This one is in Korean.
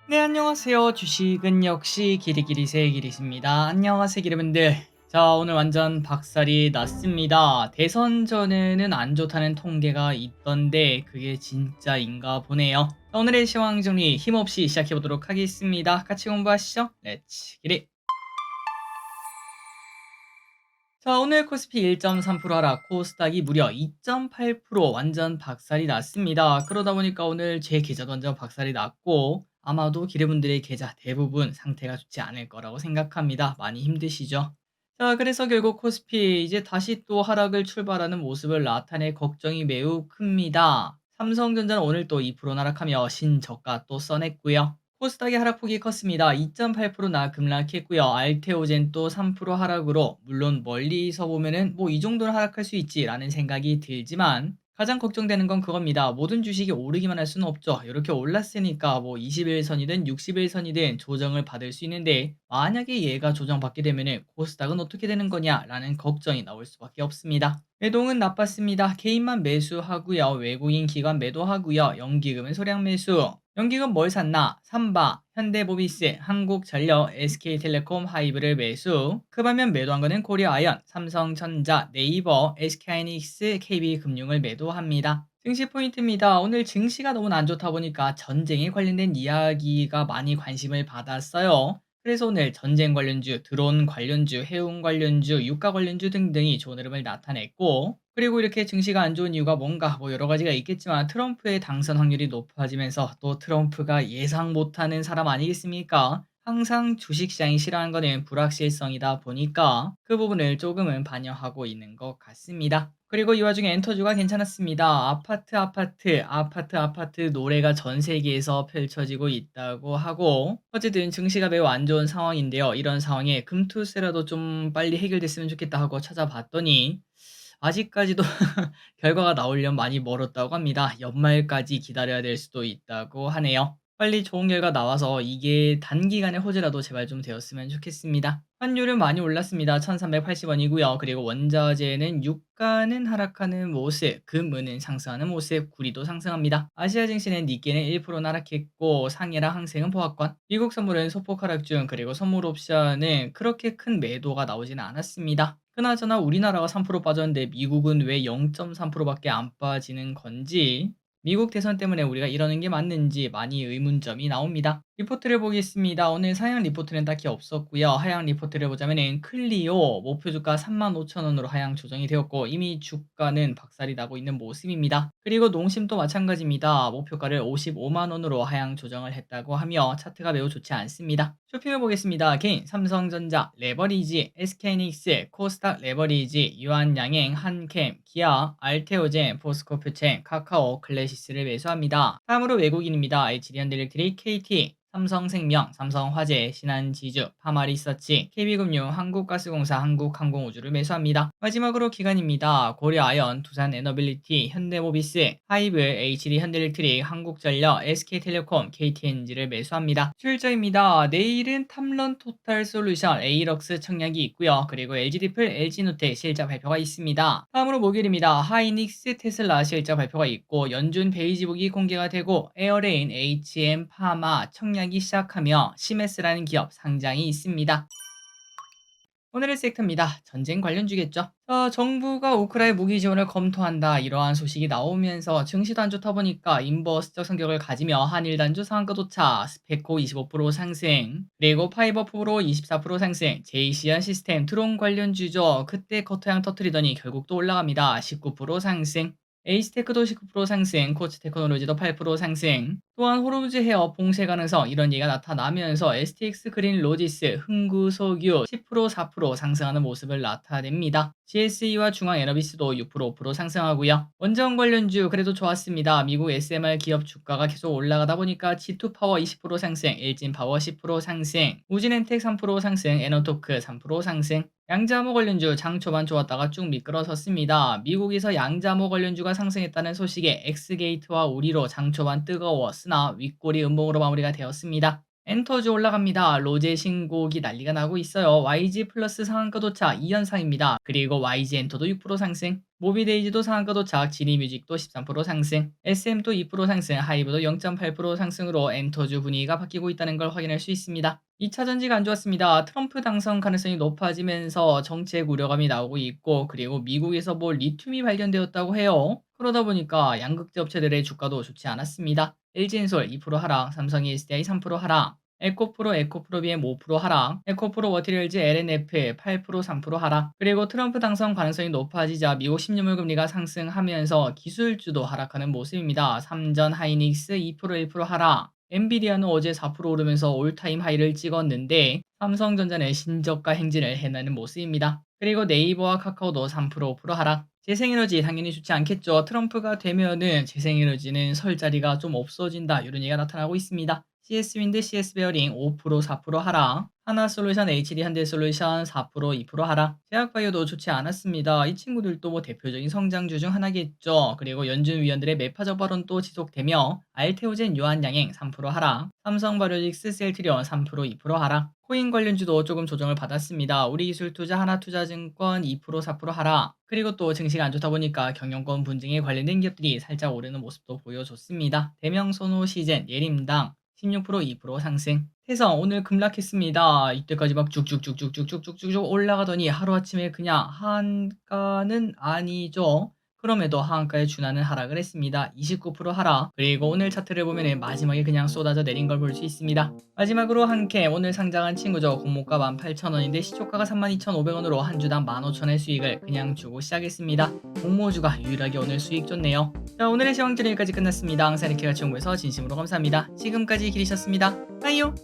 네, 안녕하세요. 주식은 역시 기리기리새 기리십니다. 안녕하세요, 기리분들. 자, 오늘 완전 박살이 났습니다. 대선 전에는 안 좋다는 통계가 있던데 그게 진짜인가 보네요. 자, 오늘의 시황 정리 힘없이 시작해 보도록 하겠습니다. 같이 공부하시죠. 렛츠 기리. 자, 오늘 코스피 1.3% 하락, 코스닥이 무려 2.8% 완전 박살이 났습니다. 그러다 보니까 오늘 제 계좌도 완전 박살이 났고 아마도 기대분들의 계좌 대부분 상태가 좋지 않을 거라고 생각합니다. 많이 힘드시죠? 자, 그래서 결국 코스피 이제 다시 또 하락을 출발하는 모습을 나타낼 걱정이 매우 큽니다. 삼성전자는 오늘 또 2% 하락하며 신저가 또 써냈고요. 코스닥의 하락폭이 컸습니다. 2.8%나 급락했고요. 알테오젠 또 3% 하락으로 물론 멀리서 보면은 뭐 이 정도는 하락할 수 있지라는 생각이 들지만 가장 걱정되는 건 그겁니다. 모든 주식이 오르기만 할 수는 없죠. 이렇게 올랐으니까 뭐 21선이든 61선이든 조정을 받을 수 있는데 만약에 얘가 조정받게 되면은 코스닥은 어떻게 되는 거냐라는 걱정이 나올 수밖에 없습니다. 매동은 나빴습니다. 개인만 매수하고요. 외국인 기관 매도하고요. 연기금은 소량 매수. 연기금 뭘 샀나? 삼바, 현대모비스, 한국전력, SK텔레콤, 하이브를 매수. 그 반면 매도한 거는 코리아아연, 삼성전자, 네이버, SK하이닉스, KB금융을 매도합니다. 증시 포인트입니다. 오늘 증시가 너무 안 좋다 보니까 전쟁에 관련된 이야기가 많이 관심을 받았어요. 그래서 오늘 전쟁 관련주, 드론 관련주, 해운 관련주, 유가 관련주 등등이 좋은 흐름을 나타냈고, 그리고 이렇게 증시가 안 좋은 이유가 뭔가 뭐 여러 가지가 있겠지만 트럼프의 당선 확률이 높아지면서 또 트럼프가 예상 못하는 사람 아니겠습니까? 항상 주식시장이 싫어하는 거는 불확실성이다 보니까 그 부분을 조금은 반영하고 있는 것 같습니다. 그리고 이 와중에 엔터주가 괜찮았습니다. 아파트 노래가 전 세계에서 펼쳐지고 있다고 하고 어쨌든 증시가 매우 안 좋은 상황인데요. 이런 상황에 금투세라도 좀 빨리 해결됐으면 좋겠다 하고 찾아봤더니 아직까지도 결과가 나오려면 많이 멀었다고 합니다. 연말까지 기다려야 될 수도 있다고 하네요. 빨리 좋은 결과 나와서 이게 단기간에 호재라도 제발 좀 되었으면 좋겠습니다. 환율은 많이 올랐습니다. 1380원이고요. 그리고 원자재는 유가는 하락하는 모습, 금은 상승하는 모습, 구리도 상승합니다. 아시아 증시는 니케는 1% 하락했고 상해랑 항생은 보합권, 미국 선물은 소폭 하락 중, 그리고 선물 옵션은 그렇게 큰 매도가 나오지는 않았습니다. 그나저나 우리나라가 3% 빠졌는데 미국은 왜 0.3%밖에 안 빠지는 건지, 미국 대선 때문에 우리가 이러는 게 맞는지 많이 의문점이 나옵니다. 리포트를 보겠습니다. 오늘 상향 리포트는 딱히 없었고요. 하향 리포트를 보자면은 클리오 목표 주가 35,000원으로 하향 조정이 되었고 이미 주가는 박살이 나고 있는 모습입니다. 그리고 농심도 마찬가지입니다. 목표가를 55만 원으로 하향 조정을 했다고 하며 차트가 매우 좋지 않습니다. 쇼핑을 보겠습니다. 개인 삼성전자, 레버리지, SK이닉스, 코스닥 레버리지, 유한양행, 한캠, 기아, 알테오젠, 포스코프첸, 카카오, 클래시스를 매수합니다. 다음으로 외국인입니다. HD현대일렉트릭, KT, 삼성생명, 삼성화재, 신한지주, 파마리서치, KB금융, 한국가스공사, 한국항공우주를 매수합니다. 마지막으로 기관입니다. 고려아연, 두산에너빌리티, 현대모비스, 하이브, HD현대일렉트릭, 한국전력, SK텔레콤, KTNG를 매수합니다. 출처입니다. 내일은 탐런 토탈솔루션, 에이럭스 청약이 있고요. 그리고 LG디플, LG노텍 실적 발표가 있습니다. 다음으로 목요일입니다. 하이닉스, 테슬라 실적 발표가 있고 연준 베이지북이 공개가 되고 에어레인, HM파마 청약이 시작하며 시메스라는 기업 상장이 있습니다. 오늘의 섹터입니다. 전쟁 관련주겠죠. 정부가 우크라이나 무기 지원을 검토한다 이러한 소식이 나오면서 증시도 안 좋다 보니까 인버스적 성격을 가지며 한일 단주 상한가 도착, 스페코 25% 상승, 그리고 파이버 프로 24% 상승, 제이시안 시스템 드론 관련주죠. 그때 커터양 터트리더니 결국 또 올라갑니다. 19% 상승. 에이스테크도 19% 상승, 코츠 테크놀로지도 8% 상승. 또한 호르무즈 해협 봉쇄 가능성 이런 얘기가 나타나면서 STX 그린 로지스, 흥구석유 10% 4% 상승하는 모습을 나타냅니다. GSE와 중앙에너비스도 6% 5% 상승하고요. 원전 관련주 그래도 좋았습니다. 미국 SMR 기업 주가가 계속 올라가다 보니까 G2파워 20% 상승, 일진파워 10% 상승, 우진엔텍 3% 상승, 에너토크 3% 상승. 양자모 관련주 장 초반 좋았다가 쭉 미끄러졌습니다. 미국에서 양자모 관련주가 상승했다는 소식에 엑스게이트와 우리로 장 초반 뜨거웠으나 윗골이 음봉으로 마무리가 되었습니다. 엔터주 올라갑니다. 로제 신곡이 난리가 나고 있어요. YG 플러스 상한가 도착 2연상입니다. 그리고 YG 엔터도 6% 상승, 모비데이지도 상한가 도착, 지니뮤직도 13% 상승, SM도 2% 상승, 하이브도 0.8% 상승으로 엔터주 분위기가 바뀌고 있다는 걸 확인할 수 있습니다. 2차 전지가 안 좋았습니다. 트럼프 당선 가능성이 높아지면서 정책 우려감이 나오고 있고, 그리고 미국에서 리튬이 발견되었다고 해요. 그러다 보니까 양극재 업체들의 주가도 좋지 않았습니다. LG엔솔 2% 하락, 삼성 ESDI 3% 하락, 에코프로, 에코프로비엠 5% 하락, 에코프로 워티리얼즈 LNF 8% 3% 하락, 그리고 트럼프 당선 가능성이 높아지자 미국 10년물 금리가 상승하면서 기술주도 하락하는 모습입니다. 삼전 하이닉스 2% 1% 하락, 엔비디아는 어제 4% 오르면서 올타임 하이를 찍었는데 삼성전자는 신저가 행진을 해내는 모습입니다. 그리고 네이버와 카카오도 3% 5% 하락. 재생에너지 당연히 좋지 않겠죠. 트럼프가 되면은 재생에너지는 설 자리가 좀 없어진다, 이런 얘기가 나타나고 있습니다. CS윈드, CS베어링 5% 4% 하락, 하나솔루션, HD 현대솔루션 4% 2% 하락, 제약바이오도 좋지 않았습니다. 이 친구들도 대표적인 성장주 중 하나겠죠. 그리고 연준 위원들의 매파적 발언도 지속되며 알테오젠, 유한양행 3% 하락, 삼성바이오로직스, 셀트리온 3% 2% 하락, 코인 관련주도 조금 조정을 받았습니다. 우리기술투자, 하나투자증권 2% 4% 하락, 그리고 또 증시가 안 좋다 보니까 경영권 분쟁에 관련된 기업들이 살짝 오르는 모습도 보여줬습니다. 대명선호, 시젠, 예림당 16% 2% 상승. 태성 오늘 급락했습니다. 이때까지 막 쭉쭉쭉쭉쭉쭉쭉쭉 올라가더니 하루아침에 그냥 하한가는 아니죠. 그럼에도 하한가에 준하는 하락을 했습니다. 29% 하락. 그리고 오늘 차트를 보면 마지막에 그냥 쏟아져 내린 걸 볼 수 있습니다. 마지막으로 한캠 오늘 상장한 친구죠. 공모가 18,000원인데 시초가가 32,500원으로 한 주당 15,000원의 수익을 그냥 주고 시작했습니다. 공모주가 유일하게 오늘 수익 좋네요. 자, 오늘의 시황전 여기까지 끝났습니다. 항상 이렇게 같이 공부해서 진심으로 감사합니다. 지금까지 기리셨습니다. 빠이요.